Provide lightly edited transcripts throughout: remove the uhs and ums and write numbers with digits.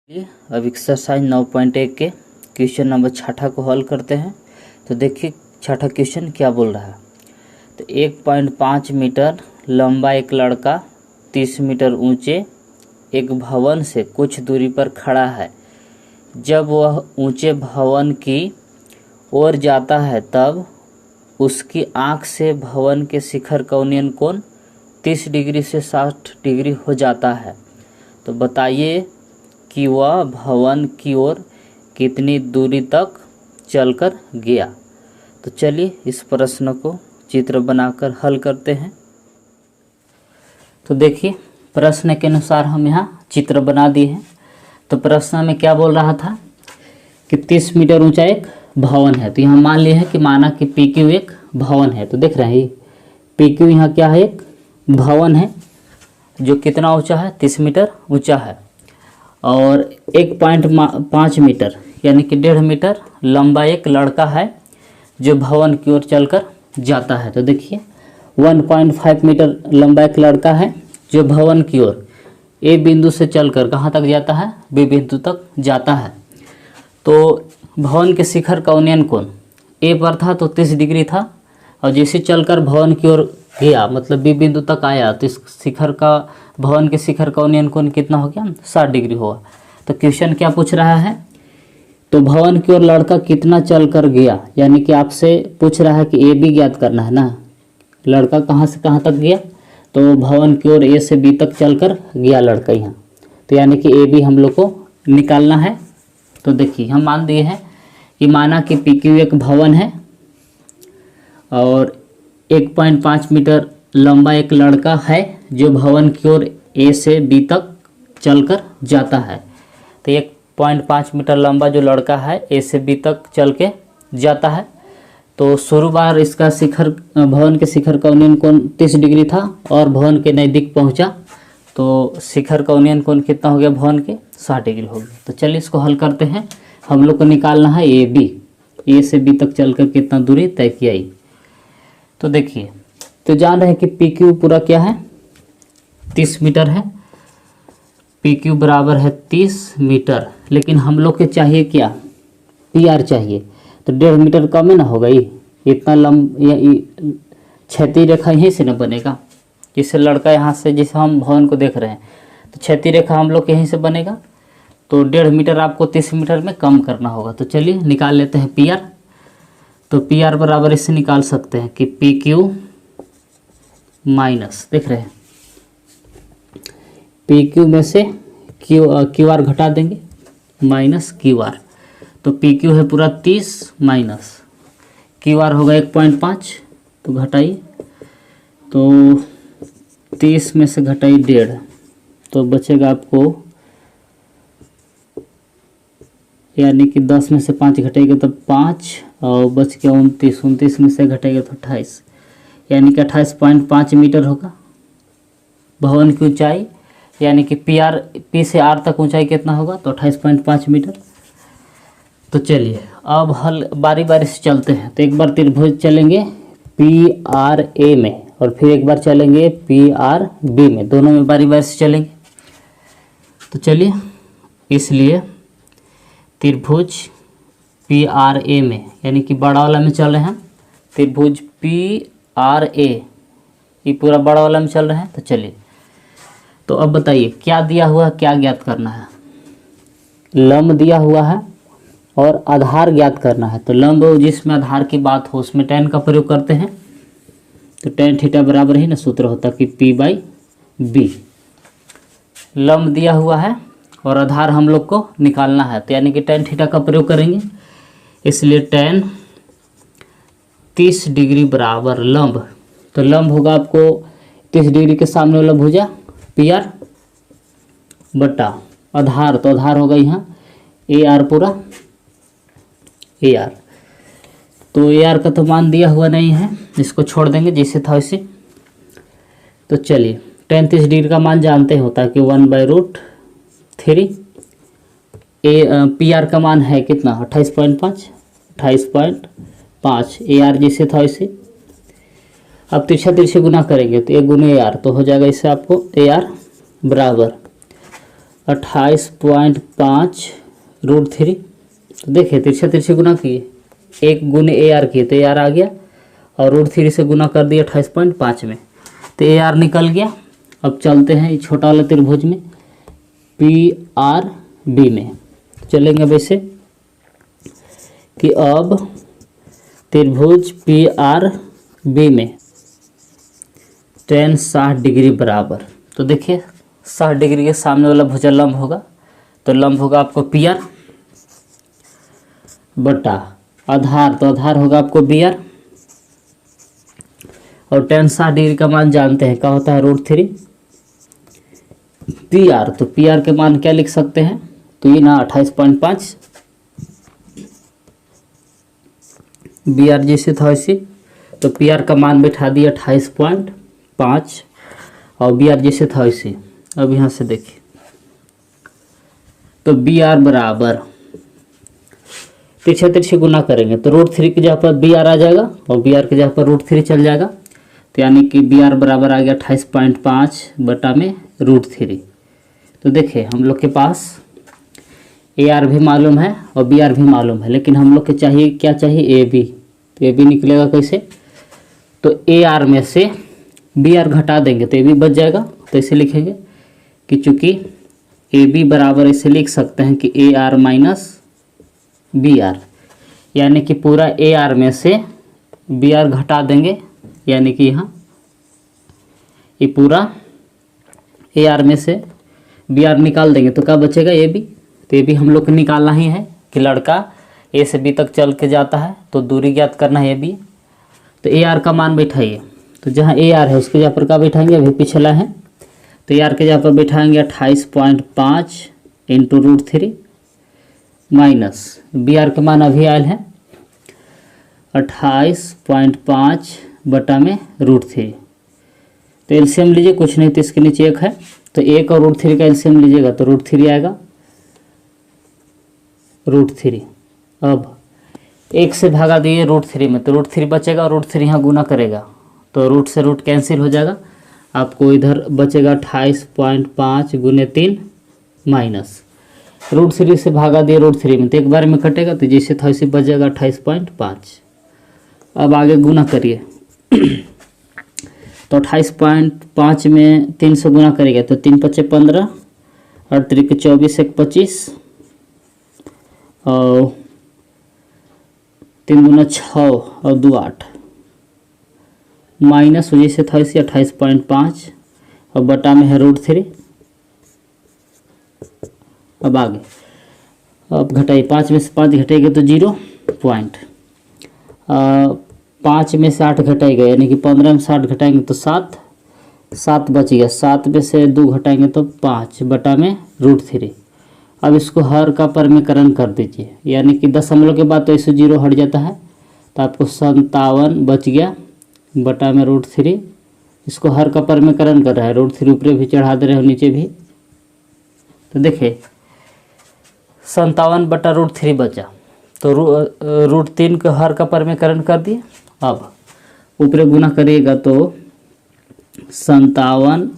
चलिए अब एक्सरसाइज 9.1 के क्वेश्चन नंबर 6 को हल करते हैं। तो देखिए 6 क्वेश्चन क्या बोल रहा है। तो 1.5 मीटर लंबा एक लड़का 30 मीटर ऊंचे एक भवन से कुछ दूरी पर खड़ा है। जब वह ऊंचे भवन की ओर जाता है तब उसकी आंख से भवन के शिखर का उन्नयन कोण 30 डिग्री से 60 डिग्री हो जाता है। तो बताइए कि वह भवन की ओर कितनी दूरी तक चलकर गया। तो चलिए इस प्रश्न को चित्र बनाकर हल करते हैं। तो देखिए प्रश्न के अनुसार हम यहाँ चित्र बना दिए हैं। तो प्रश्न में क्या बोल रहा था कि 30 मीटर ऊंचा एक भवन है। तो यहाँ मान लिया है कि माना कि पी क्यू एक भवन है। तो देख रहे हैं पी क्यू यहाँ क्या है, एक भवन है जो कितना ऊंचा है, 30 मीटर ऊंचा है और 1.5 मीटर यानी कि 1.5 मीटर लंबा एक लड़का है जो भवन की ओर चलकर जाता है। तो देखिए 1.5 मीटर लंबा एक लड़का है जो भवन की ओर ए बिंदु से चलकर कहाँ तक जाता है, बी बिंदु तक जाता है। तो भवन के शिखर का उन्नयन कोण ए पर था तो 30 डिग्री था और जैसे चलकर भवन की ओर गया मतलब बी बिंदु तक आया तो इस शिखर का भवन के शिखर का उन्नयन कोण कितना हो गया, 60 डिग्री हुआ। तो क्वेश्चन क्या पूछ रहा है, तो भवन की ओर लड़का कितना चल कर गया, यानी कि आपसे पूछ रहा है कि ए बी ज्ञात करना है ना। लड़का कहाँ से कहाँ तक गया, तो भवन की ओर ए से बी तक चल कर गया लड़का यहाँ। तो यानी कि ए बी हम लोग को निकालना है। तो देखिए हम मान दिए हैं कि माना कि पी क्यू एक भवन है और 1.5 मीटर लंबा एक लड़का है जो भवन की ओर ए से बी तक चलकर जाता है। तो 1.5 मीटर लंबा जो लड़का है ए से बी तक चल के जाता है। तो शुरू बार इसका शिखर भवन के शिखर का उन्नयन कोण 30 डिग्री था और भवन के नज़दीक पहुंचा तो शिखर का उन्नयन कोण कितना हो गया, भवन के 60 डिग्री हो गया। तो चलिए इसको हल करते हैं। हम लोग को निकालना है ए बी, ए से बी तक चलकर कितना दूरी तय किया। तो देखिए तो जान रहे हैं कि पी क्यू पूरा क्या है, 30 मीटर है। पी क्यू बराबर है 30 मीटर, लेकिन हम लोग के चाहिए क्या, पी आर चाहिए। तो 1.5 मीटर कम है ना होगा, ये इतना क्षैतिज रेखा यहीं से न बनेगा। जिससे लड़का यहाँ से जिसे हम भवन को देख रहे हैं तो क्षैतिज रेखा हम लोग यहीं से बनेगा। तो 1.5 मीटर आपको 30 मीटर में कम करना होगा। तो चलिए निकाल लेते हैं पी आर। तो पी आर बराबर इससे निकाल सकते हैं कि पी क्यू माइनस, देख रहे हैं पी क्यू में से क्यू आर घटा देंगे माइनस क्यू आर। तो पी क्यू है पूरा 30 माइनस क्यू आर होगा 1.5। तो घटाइए, तो 30 में से घटाइए 1.5 तो बचेगा आपको, यानी कि 10 में से 5 घटाएगा तो 5 और बच गया 29, 29 में से घटाएगा तो 28, यानी कि 28.5 मीटर होगा भवन की ऊंचाई। यानी कि पी से आर तक ऊंचाई कितना होगा, तो 28.5 मीटर। तो चलिए अब हल बारी बारी से चलते हैं। तो एक बार त्रिभुज चलेंगे पी आर ए में और फिर एक बार चलेंगे पी आर बी में, दोनों में बारी बारी से चलेंगे। तो चलिए इसलिए त्रिभुज पी आर ए में यानी कि बड़ा वाला में चल रहे हैं, त्रिभुज पी आर ए ये पूरा बड़ा वाला में चल रहे हैं। तो चलिए तो अब बताइए क्या दिया हुआ है, क्या ज्ञात करना है। लंब दिया हुआ है और आधार ज्ञात करना है। तो लंब जिसमें आधार की बात हो उसमें tan का प्रयोग करते हैं। तो tan थीटा बराबर ही ना सूत्र होता कि p बाई बी। लंब दिया हुआ है और आधार हम लोग को निकालना है, तो यानी कि tan थीटा का प्रयोग करेंगे। इसलिए tan 30 डिग्री बराबर लंब। तो लंब होगा आपको 30 डिग्री के सामने वाला भुजा पी आर बटा आधार, तो आधार होगा यहाँ ए आर पूरा ए आर। तो ए आर का तो मान दिया हुआ नहीं है, इसको छोड़ देंगे जैसे था वैसे। तो चलिए tan 30 डिग्री का मान जानते हैं होता है कि 1/√3। पी आर का मान है कितना, 28.5 ए आर जैसे था वैसे। अब तिरछा तिरछे गुना करेंगे तो ए गुने ए आर, तो हो जाएगा इससे आपको ए आर बराबर 28.5 √3। तो देखिए तिरछे तिरछे गुना किए, 1 गुने AR किए तो AR आ गया, और √3 से गुना कर दिया 28.5 में तो AR निकल गया। अब चलते हैं ये छोटा वाला त्रिभुज में PRB में चलेंगे वैसे कि अब त्रिभुज PRB में tan 60 डिग्री बराबर, तो देखिए 60 डिग्री के सामने वाला भुजा लंब होगा, तो लंब होगा आपको PR बटा आधार, तो आधार होगा आपको BR, और tan 60 डिग्री का मान जानते हैं क्या होता है √3 PR। तो PR के मान क्या लिख सकते हैं, तो ये ना 28.5 BR जैसे था वैसे, तो PR का मान बैठा दिया 28.5 और BR जैसे था वैसे। अब यहाँ से देखिए तो BR बराबर तिरछे तिरछे गुना करेंगे तो √3 की जगह पर BR आ जाएगा और BR की जगह पर √3 चल जाएगा, तो यानी कि BR बराबर आ गया 28.5 बटा में √3। तो देखिए हम लोग के पास AR भी मालूम है और BR भी मालूम है, लेकिन हम लोग के चाहिए क्या चाहिए AB, तो AB निकलेगा कैसे, तो AR में से BR घटा देंगे तो AB बच जाएगा। तो इसे लिखेंगे कि चूंकि AB बराबर इसे लिख सकते हैं कि AR माइनस BR, यानी कि पूरा AR में से BR घटा देंगे, यानी कि यहाँ ये पूरा AR में से BR निकाल देंगे तो क्या बचेगा AB। तो AB हम लोग को निकालना ही है कि लड़का A से B तक चल के जाता है तो दूरी ज्ञात करना है AB। तो AR का मान बैठाइए, तो जहाँ AR है उसके जगह पर क्या बैठाएंगे, अभी पिछला है तो AR के जगह पर बैठाएंगे 28.5 इंटू √3 माइनस BR के मान अभी आयल है 28.5 बटा में √3। तो एलसीएम लीजिए, कुछ नहीं तो इसके नीचे 1 है, तो 1 और √3 का एलसीएम लीजिएगा तो √3 आएगा √3। अब 1 से भागा दिए √3 में तो √3 बचेगा और √3 यहाँ गुना करेगा तो रूट से रूट कैंसिल हो जाएगा, आपको इधर बचेगा 28.5 गुने 3 माइनस √3 से भागा दिए √3 में तो एक बार में कटेगा तो जैसे था वैसे बच जाएगा 28.5। अब आगे गुना करिए तो 28.5 में 3 से गुना करेगा तो 3 × 5 = 15 और 3 × 24 = 25 और 3 × 6 और 2 = 8 माइनस वजह से था इसे 28.5 और बटा में है √3। अब आगे अब घटाइए, 5 में से 5 घटेगा तो 0 पॉइंट, 5 में से 8 घटाएगा यानी कि 15 में से 8 घटाएंगे तो 7 बच गया, 7 में से 2 घटाएंगे तो 5 बटा में √3। अब इसको हर का परमीकरण कर दीजिए, यानी कि दशमलव के बाद तो ऐसे 0 हट जाता है तो आपको 57 बच गया बटा में √3। इसको हर का परमीकरण कर रहा है, √3 ऊपर भी चढ़ा दे रहे हो नीचे भी, तो देखिए 57 बटा √3 बचा, तो √3 के हर का परमीकरण कर दिए। अब ऊपर गुना करिएगा तो 57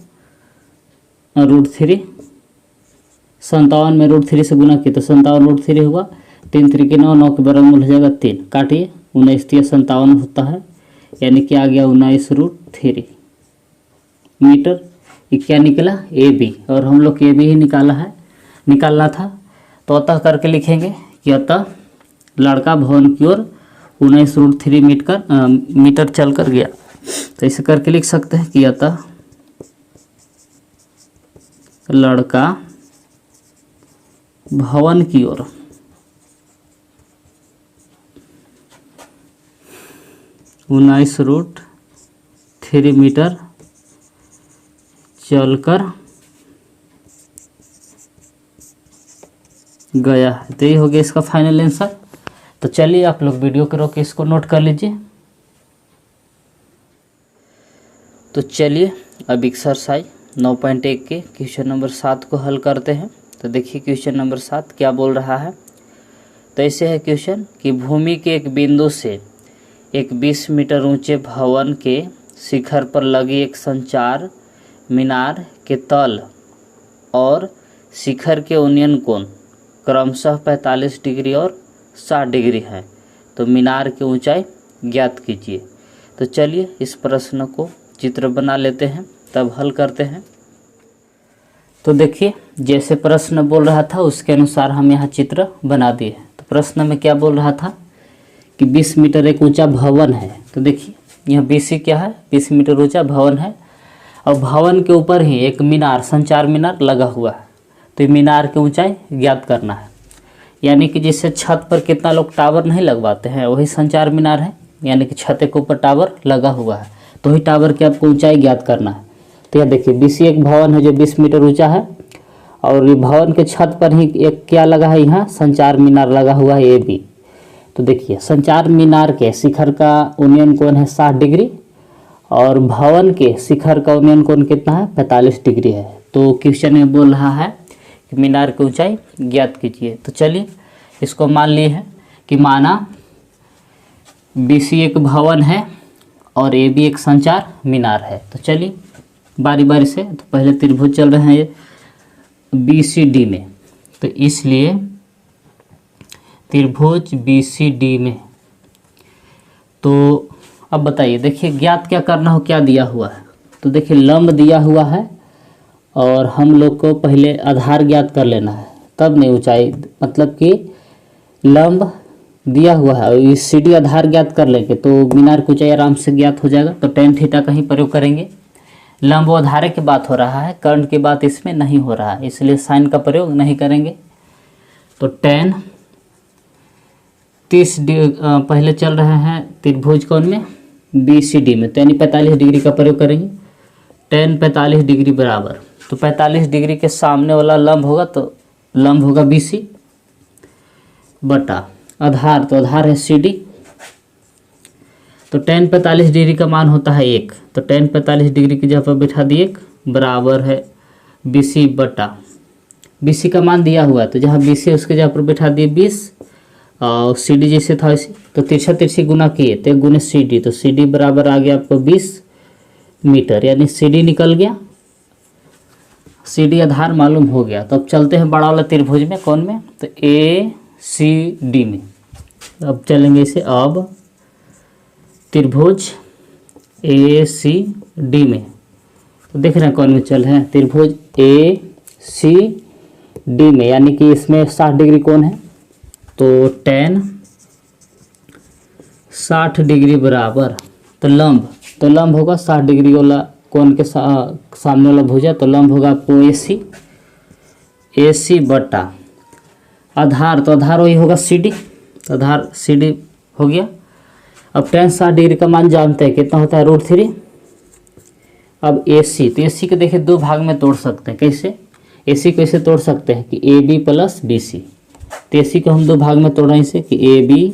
√3, 57 में √3 से गुना किया तो 57 √3 हुआ, 3 × 3 = 9, 9 के वर्गमूल हो जाएगा 3, काटिए 19 × 57 होता है, यानी कि आ गया 19√3 मीटर। ये क्या निकला AB, और हम लोग AB ही निकालना था तो अतः करके लिखेंगे कि अतः लड़का भवन की ओर 19√3 मीटर चल कर गया। तो इसे करके लिख सकते हैं कि अतः लड़का भवन की ओर 19√3 मीटर चलकर गया है। तो ये हो गया इसका फाइनल आंसर। तो चलिए आप लोग वीडियो को रोक के इसको नोट कर लीजिए। तो चलिए अब एक्सरसाइज 9.1 के क्वेश्चन नंबर 7 को हल करते हैं। तो देखिए क्वेश्चन नंबर 7 क्या बोल रहा है। तो ऐसे है क्वेश्चन कि भूमि के एक बिंदु से एक 20 मीटर ऊंचे भवन के शिखर पर लगी एक संचार मीनार के तल और शिखर के उन्नयन कोण क्रमशः 45 डिग्री और 60 डिग्री है, तो मीनार की ऊंचाई ज्ञात कीजिए। तो चलिए इस प्रश्न को चित्र बना लेते हैं, तब हल करते हैं। तो देखिए, जैसे प्रश्न बोल रहा था उसके अनुसार हम यहाँ चित्र बना दिए। तो प्रश्न में क्या बोल रहा था कि 20 मीटर एक ऊंचा भवन है। तो देखिए यहाँ 20 क्या है, 20 मीटर ऊंचा भवन है और भवन के ऊपर ही एक मीनार, संचार मीनार लगा हुआ है। तो मीनार की ऊंचाई ज्ञात करना है, यानी कि जिससे छत पर कितना लोग टावर नहीं लगवाते हैं वही संचार मीनार है, यानी कि छत के ऊपर टावर लगा हुआ है, तो वही टावर की आपको ऊंचाई ज्ञात करना है। तो यह देखिए 20 एक भवन है जो 20 मीटर ऊंचा है और ये भवन के छत पर ही एक क्या लगा है, यहाँ संचार मीनार लगा हुआ है AB। तो देखिए संचार मीनार के शिखर का उन्नयन कोण है 60 डिग्री और भवन के शिखर का उन्नयन कोण कितना है, 45 डिग्री है। तो क्वेश्चन में बोल रहा है कि मीनार की ऊंचाई ज्ञात कीजिए। तो चलिए इसको मान लिए हैं कि माना BC एक भवन है और AB एक संचार मीनार है। तो चलिए बारी बारी से, तो पहले त्रिभुज चल रहे हैं ये BCD में, तो इसलिए त्रिभुज BCD में। तो अब बताइए, देखिए ज्ञात क्या करना हो, क्या दिया हुआ है। तो देखिए लंब दिया हुआ है और हम लोग को पहले आधार ज्ञात कर लेना है, तब नहीं ऊंचाई, मतलब कि लंब दिया हुआ है और इस CD आधार ज्ञात कर लेंगे तो मीनार की ऊंचाई आराम से ज्ञात हो जाएगा। तो tan थीटा का ही प्रयोग करेंगे। लंब व आधार की बात हो रहा है, कर्ण की बात इसमें नहीं हो रहा है, इसलिए साइन का प्रयोग नहीं करेंगे। तो tan 30 पहले चल रहे हैं त्रिभुज कोण में BCD में, तो यानी 45 डिग्री का प्रयोग करेंगे। tan 45 डिग्री बराबर, तो 45 डिग्री के सामने वाला लंब होगा, तो लंब होगा BC बटा आधार, तो आधार है CD। तो tan 45 डिग्री का मान होता है 1, तो tan 45 डिग्री की जगह पर बैठा दिए 1 बराबर है BC बटा, BC का मान दिया हुआ है तो जहाँ BC है उसके जगह पर बैठा दिए 20 और CD जैसे था वैसे, तो तिरछा तिरछी गुना किए तो 1 गुने CD, तो CD बराबर आ गया आपको 20 मीटर, यानी CD निकल गया, CD आधार मालूम हो गया। तो अब चलते हैं बड़ा वाला त्रिभुज में, कौन में, तो ACD में। अब चलेंगे इसे, अब त्रिभुज ACD में, तो देख रहे हैं कौन में चल रहे हैं, त्रिभुज ACD में, यानी कि इसमें 60 डिग्री कोण है। तो tan 60 डिग्री बराबर, तो लंब होगा 60 डिग्री वाला कोण के सामने वाला भुजा, तो लंब होगा आपको AC बटा आधार, तो आधार वही होगा CD, तो आधार CD हो गया। अब tan 60 डिग्री का मान जानते हैं कितना होता है, √3। अब AC, तो AC को देखिए दो भाग में तोड़ सकते हैं, कैसे, AC को ऐसे तोड़ सकते हैं कि AB प्लस BC, तो AC को हम दो भाग में तोड़ रहे हैं इसे कि AB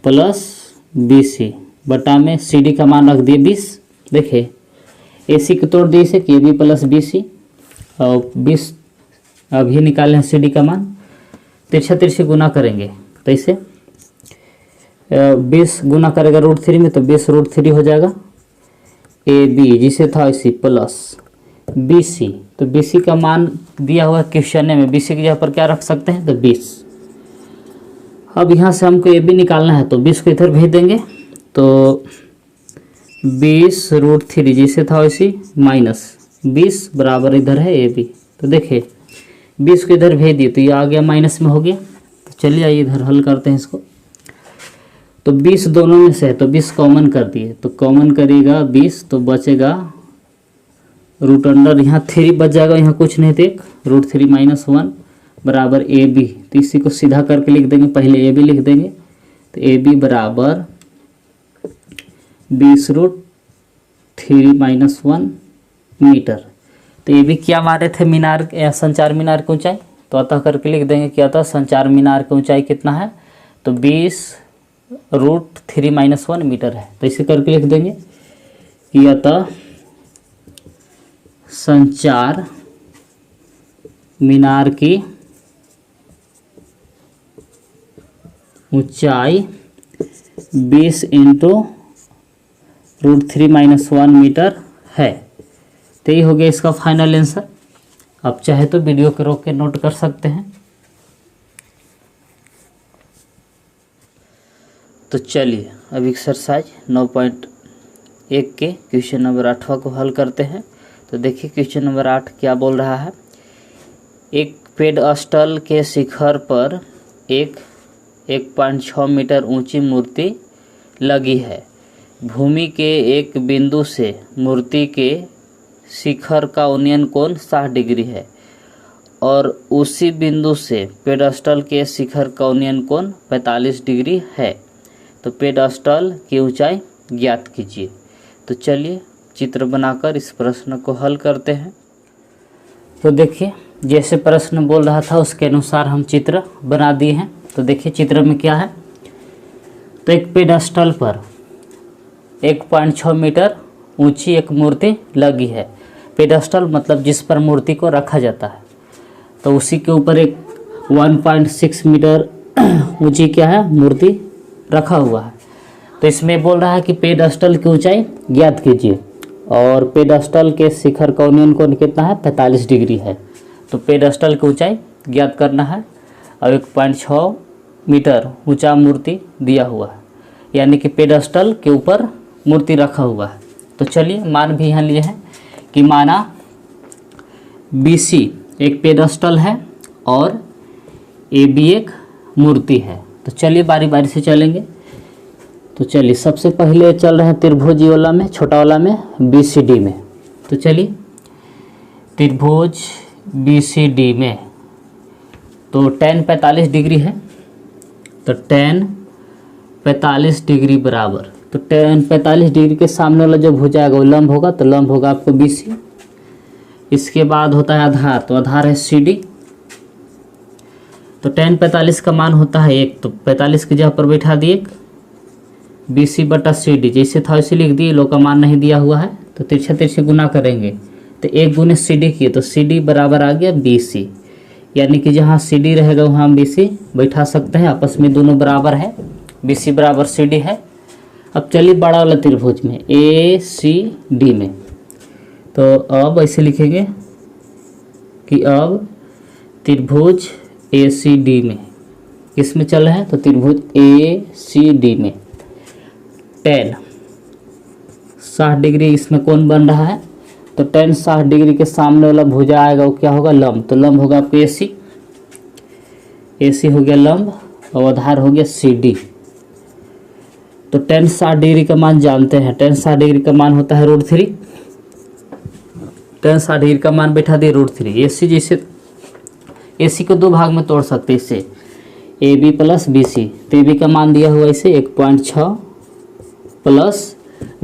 प्लस BC बटा में CD का मान रख दिए 20। देखिए AC को तोड़ दिए इसे कि AB प्लस BC और 20 अभी निकाले हैं CD का मान, तिरछा तिरछी गुना करेंगे तो इसे 20 गुना करेगा √3 में, तो 20 √3 हो जाएगा। AB जिसे था इसी प्लस BC, तो BC का मान दिया हुआ है क्वेश्चन में, BC की जगह पर क्या रख सकते हैं, तो 20। अब यहाँ से हमको AB निकालना है, तो 20 को इधर भेज देंगे, तो 20 √3 जिसे था इसी माइनस 20 बराबर इधर है AB। तो देखिए 20 को इधर भेज दिए तो ये आ गया माइनस में हो गया। तो चलिए आइए इधर हल करते हैं इसको। तो 20 दोनों में से है तो 20 कॉमन कर दिए, तो कॉमन करिएगा 20 तो बचेगा रूट अंडर, यहाँ 3 बच जाएगा, यहाँ कुछ नहीं थे, √3 - 1 बराबर AB। तो इसी को सीधा करके लिख देंगे, पहले AB लिख देंगे, तो AB बराबर 20 √3 - 1 मीटर। तो AB क्या मारे थे, मीनार या संचार मीनार की ऊंचाई, तो अतः करके लिख देंगे क्या था, संचार मीनार की ऊंचाई कितना है, तो 20 √3 - 1 मीटर है। तो इसे करके लिख देंगे कि अतः संचार मीनार की ऊंचाई 20 × √3 - 1 मीटर है। तो ये हो गया इसका फाइनल आंसर। आप चाहे तो वीडियो को रोक के नोट कर सकते हैं। तो चलिए अब एक्सरसाइज 9.1 के क्वेश्चन नंबर 8वां को हल करते हैं। तो देखिए क्वेश्चन नंबर 8 क्या बोल रहा है। एक पेडस्टल के शिखर पर एक 1.6 मीटर ऊंची मूर्ति लगी है। भूमि के एक बिंदु से मूर्ति के शिखर का उन्नयन कोण 60 डिग्री है और उसी बिंदु से पेडस्टल के शिखर का उन्नयन कोण 45 डिग्री है। तो पेडस्टल की ऊंचाई ज्ञात कीजिए। तो चलिए चित्र बनाकर इस प्रश्न को हल करते हैं। तो देखिए जैसे प्रश्न बोल रहा था उसके अनुसार हम चित्र बना दिए हैं। तो देखिए चित्र में क्या है। तो एक पेडस्टल पर 1.6 मीटर ऊंची एक मूर्ति लगी है। पेडस्टल मतलब जिस पर मूर्ति को रखा जाता है। तो उसी के ऊपर एक 1.6 मीटर ऊंची क्या है मूर्ति रखा हुआ है। तो इसमें बोल रहा है कि पेडस्टल की ऊंचाई ज्ञात कीजिए और पेडस्टल के शिखर का उन्नयन कोण कितना है 45 डिग्री है। तो पेडस्टल की ऊंचाई ज्ञात करना है और 1.6 मीटर ऊंचा मूर्ति दिया हुआ है, यानी कि पेडस्टल के ऊपर मूर्ति रखा हुआ है। तो चलिए मान भी यहाँ लिए हैं कि माना BC एक पेडस्टल है और AB एक मूर्ति है। तो चलिए बारी बारी से चलेंगे। तो चलिए सबसे पहले चल रहे हैं त्रिभुजी वाला में, छोटा वाला में BCD में। तो चलिए त्रिभुज BCD में तो tan 45 डिग्री है। तो tan 45 डिग्री बराबर, तो tan 45 डिग्री के सामने वाला जो भुजा आएगा वो लंब होगा। तो लंब होगा आपको BC। इसके बाद होता है आधार, तो आधार है CD। तो tan 45 का मान होता है 1, तो 45 की जगह पर बैठा दिए BC बटा CD, जैसे था वैसे लिख दिए। लोग का मान नहीं दिया हुआ है तो तिरछे तिरछे गुना करेंगे तो 1 गुने CD किए तो CD बराबर आ गया BC, यानी कि जहाँ CD रहेगा वहाँ हम BC बैठा सकते हैं। आपस में दोनों बराबर है, BC बराबर CD है। अब चलिए बड़ा वाला त्रिभुज में ACD में। तो अब ऐसे लिखेंगे कि अब त्रिभुज ACD में किस में चल रहे हैं। तो त्रिभुज ACD में tan 60 डिग्री इसमें कौन बन रहा है। तो tan 60 डिग्री के सामने वाला भुजा आएगा वो क्या होगा लंब। तो लंब होगा आपको AC हो गया लंब और आधार हो गया CD। तो tan 60 डिग्री का मान जानते हैं। tan 60 डिग्री का मान होता है √3। tan 60 डिग्री का मान बैठा दिए √3। AC जैसे AC को दो भाग में तोड़ सकते हैं इससे, AB प्लस BC। तो AB का मान दिया हुआ इसे 1.6 प्लस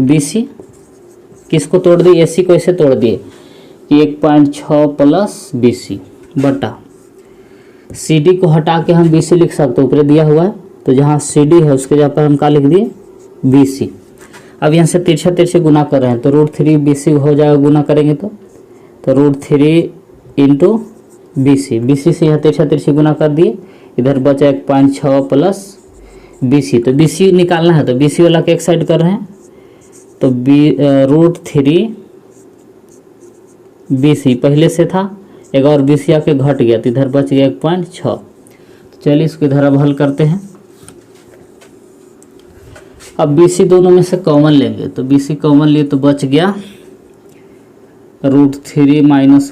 BC। किसको तोड़ दिए AC को ऐसे तोड़ दिए कि 1.6 प्लस BC बटा CD को हटा के हम BC लिख सकते हैं, ऊपर दिया हुआ है। तो जहाँ CD है उसके जगह पर हम क्या लिख दिए BC। अब यहाँ से तिरछे तिरछे गुना कर रहे हैं तो √3 BC हो जाएगा, गुना करेंगे तो √3 इंटू BC से यहाँ तिरछा तिरछी गुना कर दिए। इधर बचा 1.6 प्लस BC। तो BC निकालना है तो BC वाला के एक साइड कर रहे हैं तो √3 BC पहले से था, एक और BC आके घट गया तो इधर बच गया 1.6। तो चलिए इसको इधर अब हल करते हैं। अब BC दोनों में से कॉमन लेंगे तो BC कॉमन लिए तो बच गया √3 -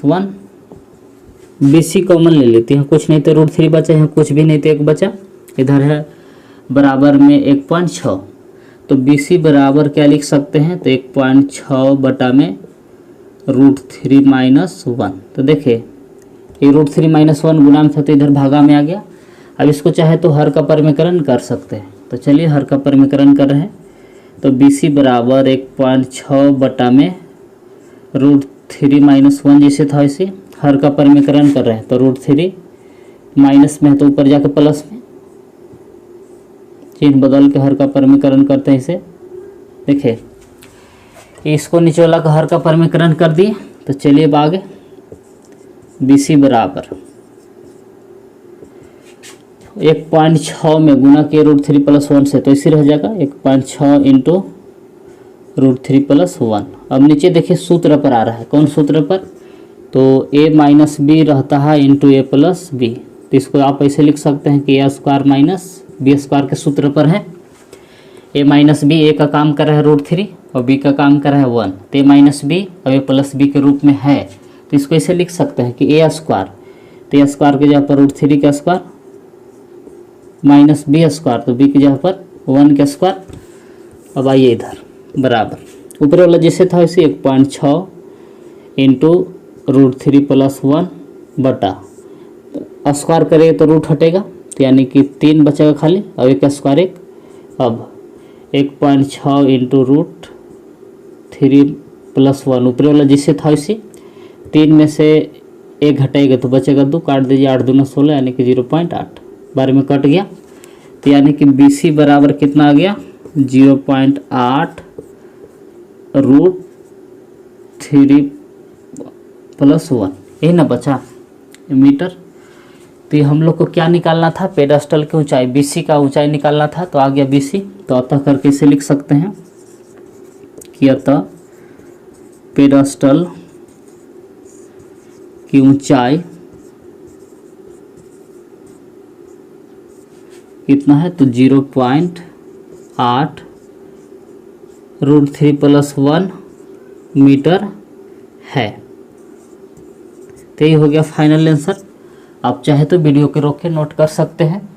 1। BC कॉमन ले लेते हैं, कुछ नहीं तो √3 बचा, यहाँ कुछ भी नहीं तो 1 बचा, इधर है बराबर में 1.6। तो BC बराबर क्या लिख सकते हैं तो 1.6 बटा में √3 - 1। तो देखिए ये √3 - 1 गुना में था तो इधर भागा में आ गया। अब इसको चाहे तो हर का परिमीकरण कर सकते हैं। तो चलिए हर का परिमीकरण कर रहे हैं। तो BC बराबर 1.6 बटा में √3 - 1 जैसे था वैसे हर का परिमीकरण कर रहे हैं। तो √3 माइनस में है तो ऊपर जाकर प्लस में चिन्ह बदल के हर का परिमीकरण करते हैं इसे। देखिए इसको नीचे वाला का हर का परिमीकरण कर दिए। तो चलिए अब आगे BC बराबर 1.6 में गुना किए √3 + 1 से तो इसी रह जाएगा 1.6 इंटू √3 + 1। अब नीचे देखिए सूत्र पर आ रहा है, कौन सूत्र पर तो a माइनस बी रहता है इंटू ए प्लस बी। तो इसको आप ऐसे लिख सकते हैं कि ए स्क्वायर माइनस बी स्क्वायर के सूत्र पर है। ए माइनस बी, ए का काम कर रहा है √3 और बी का काम कर रहा है 1, तो ए माइनस बी और ए प्लस बी के रूप में है। तो इसको ऐसे लिख सकते हैं कि ए स्क्वायर, तो ए स्क्वायर की जगह पर √3 का स्क्वायर माइनस बी स्क्वायर, तो बी की जगह पर 1 का स्क्वायर। अब आइए इधर बराबर ऊपर वाला जैसे था वैसे 1.6 इंटू √3 + 1 बटा, तो स्क्वायर करेंगे तो रूट हटेगा, तो यानी कि 3 बचेगा खाली और एक स्क्वायर 1। अब 1.6 इंटू √3 + 1 ऊपर वाला जैसे था वैसे 3 में से 1 घटाएगा तो बचेगा 2, काट दीजिए 8 दूना 16 यानी कि 0.8 बारे में कट गया। तो यानी कि BC बराबर कितना आ गया 0.8 √3 + 1, यही ना बचा मीटर। तो ये हम लोग को क्या निकालना था, पेडस्टल की ऊंचाई BC का ऊंचाई निकालना था, तो आ गया BC। तो अतः करके इसे लिख सकते हैं कि अतः पेडस्टल की ऊंचाई कितना है, तो 0.8 √3 + 1 मीटर है। तो ये हो गया फाइनल आंसर। आप चाहे तो वीडियो के रोक के नोट कर सकते हैं।